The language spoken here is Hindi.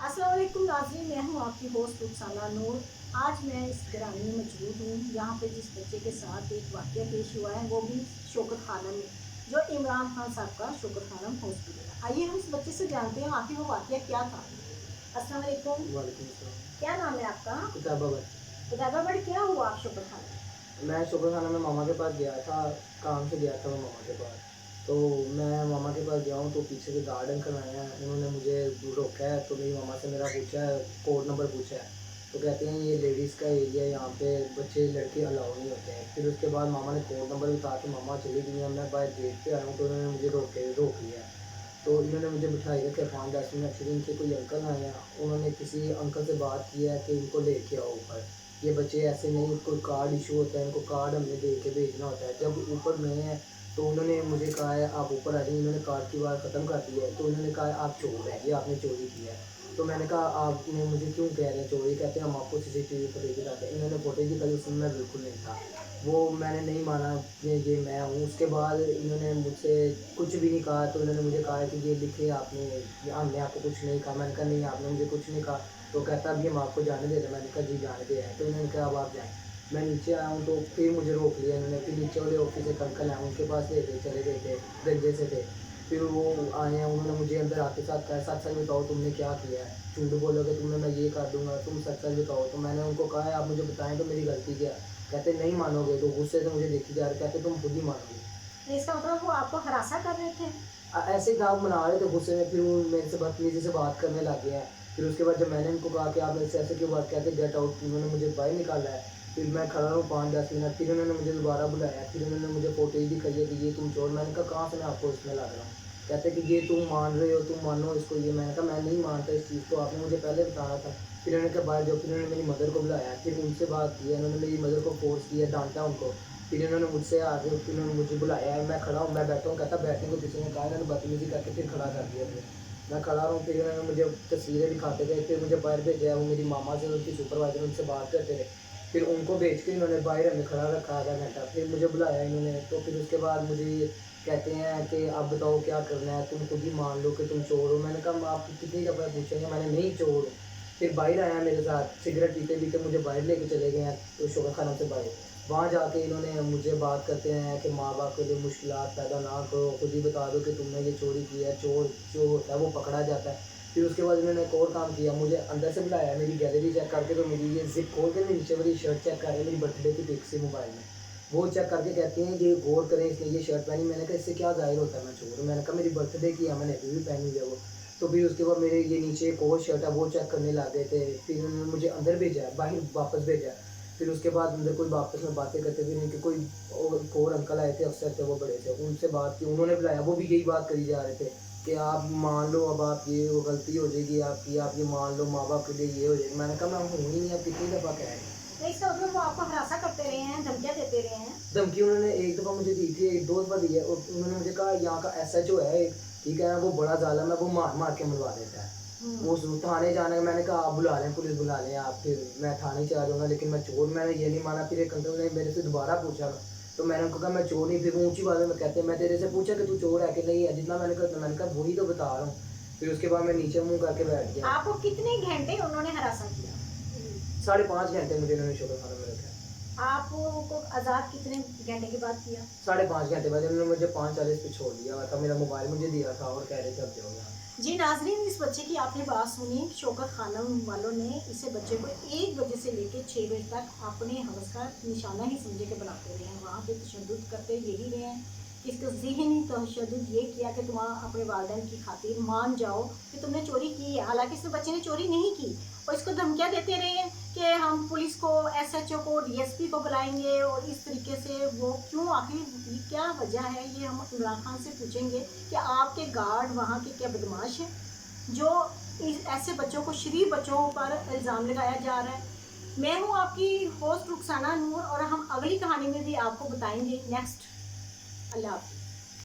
अस्सलाम वालेकुम नाज़रीन, मैं हूँ आपकी होस्ट रुखसाना नूर। आज मैं इस घराने में मौजूद हूँ यहाँ पे जिस बच्चे के साथ एक वाक़या पेश हुआ है, वो भी शौकत खानम में, जो इमरान खान साहब का शौकत खानम हॉस्पिटल है। आइए हम इस बच्चे से जानते हैं आखिर वो वाक़या क्या था। अस्सलाम वालेकुम। वालेकुम अस्सलाम। क्या नाम है आपका? किताबा बट। खुदाबा बड़ी क्या हुआ आप शौकत खानम? मैं शुक्र खाना में मामा के पास गया था, काम से गया था मैं मामा के पास। तो मैं मामा के पास गया हूँ तो पीछे से गार्ड अंकल आए हैं, उन्होंने मुझे रोका है। तो मेरी मामा से मेरा पूछा है, कोड नंबर पूछा है। तो कहते हैं ये लेडीज़ का एरिया है, यहाँ पे बच्चे लड़के अलाउ नहीं होते हैं। फिर उसके बाद मामा ने कोड नंबर बता के मामा चली गई हैं। मैं बाहर गेट पे आया हूँ तो उन्होंने मुझे रोक लिया है। तो इन्होंने मुझे बिठाई रखे 5-10 मिनट। फिर इनके कोई अंकल आए हैं, उन्होंने किसी अंकल से बात की है कि इनको लेके आओ ऊपर। ये बच्चे ऐसे नहीं, कोई कार्ड इशू होता है, इनको कार्ड हमने दे के भेजना होता है। जब ऊपर में है तो उन्होंने मुझे कहा है आप ऊपर आ जाइए। इन्होंने कार्ड की बात ख़त्म कर दी है। तो उन्होंने कहा है आप चोर हैं, ये आपने चोरी की है। तो मैंने कहा आपने मुझे क्यों कह रहे हैं चोरी? कहते हैं हम आपको सीसीटीवी फुटेज दिखाते हैं। इन्होंने फुटेज दिखाई, उसमें मैं बिल्कुल नहीं था। वो मैंने नहीं माना कि ये मैं हूँ। उसके बाद इन्होंने मुझसे कुछ भी नहीं कहा। तो इन्होंने मुझे कहा कि ये लिखे आपने, हमने आपको कुछ नहीं कहा। मैंने कहा नहीं आपने मुझे कुछ नहीं कहा। तो कहता अभी हम आपको जाने दे रहे हैं। मैंने कहा जी जाने दे रहे हैं। तो इन्होंने कहा अब आप जाएँ। मैं नीचे आया हूँ तो फिर मुझे रोक लिया इन्होंने। फिर नीचे वाले ऑफिस एक अंकल हैं, उनके पास लेके चले गए थे, गंजे से थे। फिर वो आए हैं, उन्होंने मुझे अंदर आते साथ कहा सच-सच बताओ तुमने क्या किया है? झूठ बोलोगे तुमने मैं ये कर दूँगा, तुम सच-सच बताओ। तो मैंने उनको कहा है आप मुझे बताएँ तो मेरी गलती क्या है? कहते नहीं मानोगे। तो गुस्से से मुझे देखी जा रहे, कहते तुम खुद ही मानोगे। तो इसका मतलब वो आपको हरासा कर रहे थे? ऐसे ही गाँव मना रहे थे गुस्से में। फिर वो मेरे से बदतमीज़ी से बात करने लग गए हैं। फिर उसके बाद जब मैंने इनको कहा कि आप मेरे से ऐसे क्यों बात कहते गेट आउट, उन्होंने मुझे बाहर निकाला है। फिर मैं खड़ा रहा हूँ 5-10 मिनट। फिर उन्होंने मुझे दोबारा बुलाया। फिर उन्होंने मुझे फुटेज दिखाई है कि ये तुम चोर। मैंने कहा कहाँ से मैं आपको इसमें लग रहा हूँ? कहते कि ये तुम मान रहे हो, तुम मानो इसको ये। मैंने कहा मैं नहीं मानता इस चीज़ को, आपने मुझे पहले बताना था। फिर उन्होंने कहा बाहर जाओ। फिर उन्होंने मेरी मदर को बुलाया, फिर उनसे बात की है। उन्होंने मेरी मदर को फ़ोर्स किया, डाँटा उनको। फिर इन्होंने मुझसे आके फिर उन्होंने मुझे बुलाया है, मैं खड़ा हूँ, मैं बैठा हूँ। कहता बैठने को किसी ने कहा? इन्होंने बदतमीज़ी करके फिर खड़ा कर दिया फिर। मैं खड़ा रहा हूँ। फिर इन्होंने मुझे तस्वीरें दिखाते गए। फिर मुझे बाहर भेजा है, वो मेरी मामा से उनकी सुपरवाइज़र उनसे बात करते रहे। फिर उनको भेज के इन्होंने बाहर हमें खड़ा रखा आधा घंटा। फिर मुझे बुलाया इन्होंने। तो फिर उसके बाद मुझे कहते हैं कि अब बताओ क्या करना है? तुम खुद ही मान लो कि तुम चोर हो। मैंने कहा आप कितनी दफ़ा पूछेंगे, मैंने नहीं चोर हूँ। फिर बाहर आया मेरे साथ, सिगरेट पीते-पीते मुझे बाहर लेके चले गए हैं, तो शोभा खानम से बाहर। वहाँ जाके इन्होंने मुझे बात करते हैं कि माँ-बाप के लिए मुश्किलात पैदा ना करो, खुद ही बता दो कि तुमने ये चोरी की है। चोर जो होता है वो पकड़ा जाता है। फिर उसके बाद इन्होंने एक और काम किया, मुझे अंदर से बुलाया, मेरी गैलरी चेक करके। तो मेरी ये ज़िप खोल के नीचे वाली शर्ट चेक कर रहे हैं, मेरी बर्थडे की पिक थी मोबाइल में। वो चेक करके कहते हैं कि गौर करें इसने ये शर्ट पहनी। मैंने कहा इससे क्या ज़ाहिर होता है मैं चोर हूँ? मैंने कहा मेरी बर्थडे की है, मैंने अभी भी पहनी हुई है वो। तो फिर उसके बाद मेरे ये नीचे एक और शर्ट है वो चेक करने लग गए थे। फिर उन्होंने मुझे अंदर भेजा है, बाहर वापस भेजा है। फिर उसके बाद अंदर कोई आपस में बातें करते थे, इनके कोई और अंकल आए थे, अफ़सर थे वो बड़े से, उनसे बात की। उन्होंने बुलाया, वो भी यही बात करी जा रहे थे कि आप मान लो अब आप ये वो गलती हो जाएगी आपकी, आप ये मान लो माँ-बाप के लिए ये हो जाएगा। मैंने कहा मैं हूँ ही नहीं, अब कितनी दफ़ा कह रहे हैं। तो इसका मतलब वो आपको हरासा करते रहे हैं, धमकियाँ देते रहे हैं? धमकी उन्होंने एक दफ़ा मुझे दी थी, 1-2 दफ़ा दी है। और उन्होंने मुझे कहा यहाँ का एसएचओ है एक, ठीक है, वो बड़ा ज़ालिम है, वो मार-मार के मरवा देता है। हुँ। वो थाने जाना है। मैंने कहा आप बुला लें, पुलिस बुला लें आप, फिर मैं थाने चला जाऊँगा, लेकिन मैं चोर, मैंने ये नहीं माना। फिर एक अंकल ने मेरे से दोबारा पूछा, तो मैंने उनको कहा मैं चोर नहीं। फिर वो ऊँची आवाज़ में कहते हैं मैं तेरे से पूछा कि तू चोर है कि नहीं है? जितना मैंने कहा वही तो बता रहा हूँ। फिर उसके बाद मैं नीचे मुँह करके बैठ गया। आपको कितने घंटे उन्होंने हरासा किया? 5.5 घंटे मुझे इन्होंने शुगर खाने में रखा। आपको आज़ाद कितने घंटे के बाद किया? 5.5 घंटे बाद इन्होंने मुझे 5:40 पे छोड़ दिया था। मेरा मोबाइल मुझे दिया था और कह रहे थे अब जाओ यहाँ। जी नाज़रीन, इस बच्चे की आपने बात सुनी। शौकत खानम वालों ने इसे बच्चे को 1 बजे से लेके 6 बजे तक अपने हवस का निशाना ही समझे के बनाते रहे हैं। वहाँ पे तशद्दुद करते यही रहे हैं। इसको ज़हनी तशद्दुद ये किया कि तुम अपने वालिदैन की खातिर मान जाओ कि तुमने चोरी की है। हालाँकि इस बच्चे ने चोरी नहीं की और इसको धमकियाँ देते रहे हैं कि हम पुलिस को, एसएचओ को, डीएसपी को बुलाएँगे। और इस तरीके से वो क्यों, आखिर ये क्या वजह है, ये हम इमरान खान से पूछेंगे कि आपके गार्ड वहाँ के क्या बदमाश हैं जो इस ऐसे बच्चों को, शरीफ बच्चों पर इल्ज़ाम लगाया जा रहा है। मैं हूँ आपकी होस्ट रुखसाना नूर और हम अगली कहानी में भी आपको बताएंगे नेक्स्ट। अल्लाह हाफ़िज़।